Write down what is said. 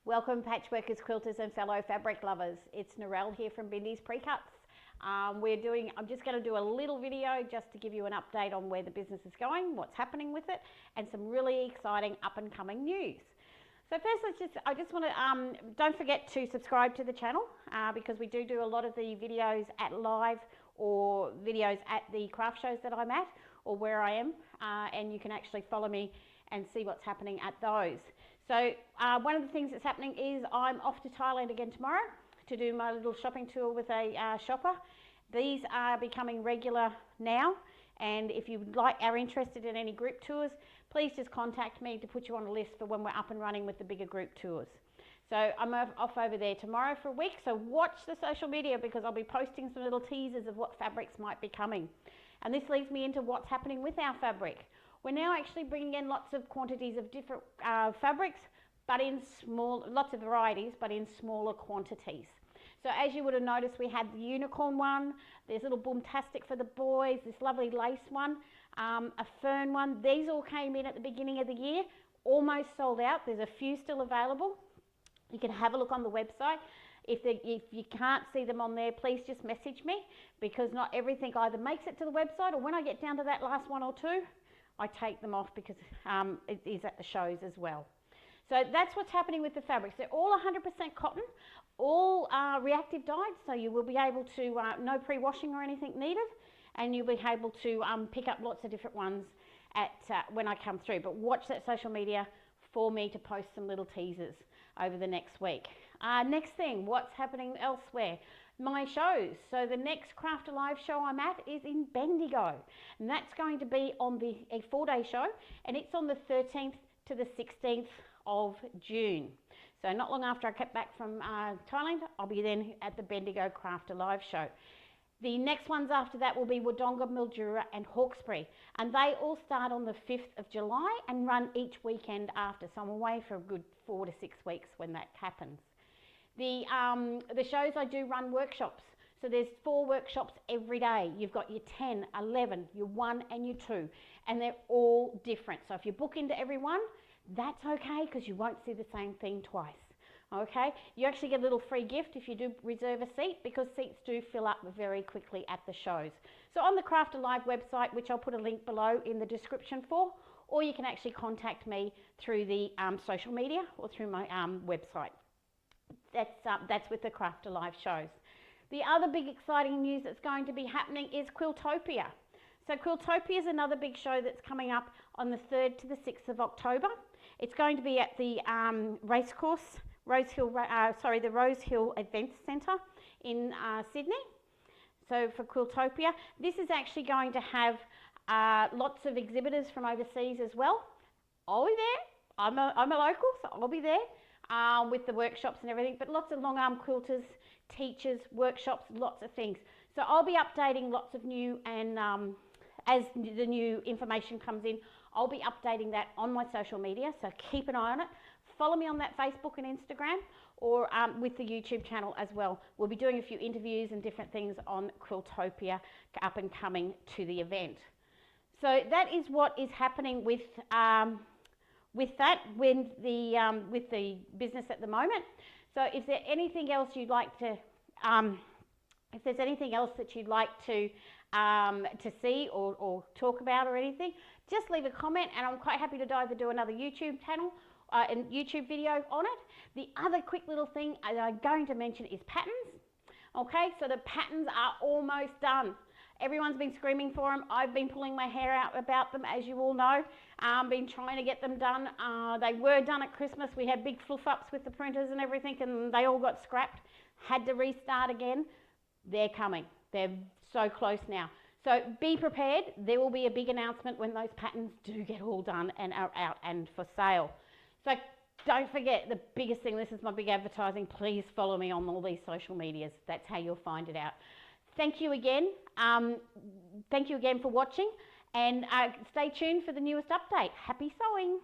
Welcome patchworkers, quilters and fellow fabric lovers. It's Narelle here from Bindy's Pre-Cuts. I'm just going to do a little video just to give you an update on where the business is going, what's happening with it, and some really exciting up and coming news. So first, I just want to, don't forget to subscribe to the channel because we do a lot of the videos at live or videos at the craft shows that I'm at or where I am, and you can actually follow me and see what's happening at those. So one of the things that's happening is I'm off to Thailand again tomorrow to do my little shopping tour with a shopper. These are becoming regular now, and if you are interested in any group tours, please just contact me to put you on a list for when we're up and running with the bigger group tours. So I'm off over there tomorrow for a week, so watch the social media because I'll be posting some little teasers of what fabrics might be coming. And this leads me into what's happening with our fabric. We're now actually bringing in lots of quantities of different fabrics, but in lots of varieties, but in smaller quantities. So as you would have noticed, we had the unicorn one, there's little boomtastic for the boys, this lovely lace one, a fern one. These all came in at the beginning of the year, almost sold out. There's a few still available. You can have a look on the website. If you can't see them on there, please just message me because not everything either makes it to the website or when I get down to that last one or two, I take them off because it is at the shows as well. So that's what's happening with the fabrics. They're all 100% cotton, all reactive dyed, so you will be able to, no pre-washing or anything needed, and you'll be able to pick up lots of different ones when I come through. But watch that social media for me to post some little teasers over the next week. Next thing, what's happening elsewhere? My shows. So the next Craft Alive show I'm at is in Bendigo, and that's going to be on a 4-day show, and it's on the 13th to the 16th of June. So not long after I get back from Thailand, I'll be then at the Bendigo Craft Alive show. The next ones after that will be Wodonga, Mildura and Hawkesbury, and they all start on the 5th of July and run each weekend after, so I'm away for a good 4 to 6 weeks when that happens. The shows I do run workshops. So there's 4 workshops every day. You've got your 10, 11, your 1 and your 2, and they're all different. So if you book into every one, that's okay because you won't see the same thing twice. Okay, you actually get a little free gift if you do reserve a seat because seats do fill up very quickly at the shows. So on the Craft Alive website, which I'll put a link below in the description for, or you can actually contact me through the social media or through my website. That's with the Craft Alive shows. The other big exciting news that's going to be happening is Quiltopia. So Quiltopia is another big show that's coming up on the 3rd to the 6th of October. It's going to be at the the Rose Hill Events Centre in Sydney. So for Quiltopia, this is actually going to have lots of exhibitors from overseas as well. I'll be there. I'm a local, so I'll be there. With the workshops and everything, but lots of long arm quilters, teachers, workshops, lots of things. So I'll be updating lots of new, and as the new information comes in, I'll be updating that on my social media, so keep an eye on it. Follow me on that Facebook and Instagram, or with the YouTube channel as well. We'll be doing a few interviews and different things on Quiltopia up and coming to the event. So that is what is happening with the business at the moment. So if there's anything else you'd like to, if there's anything else that you'd like to see or talk about or anything, just leave a comment, and I'm quite happy to either do another YouTube channel and YouTube video on it. The other quick little thing I'm going to mention is patterns. Okay, so the patterns are almost done. Everyone's been screaming for them. I've been pulling my hair out about them, as you all know. Been trying to get them done. They were done at Christmas. We had big fluff ups with the printers and everything, and they all got scrapped. Had to restart again. They're coming. They're so close now. So be prepared. There will be a big announcement when those patterns do get all done and are out and for sale. So don't forget, the biggest thing, this is my big advertising, please follow me on all these social medias. That's how you'll find it out. Thank you again. Thank you again for watching, and stay tuned for the newest update. Happy sewing!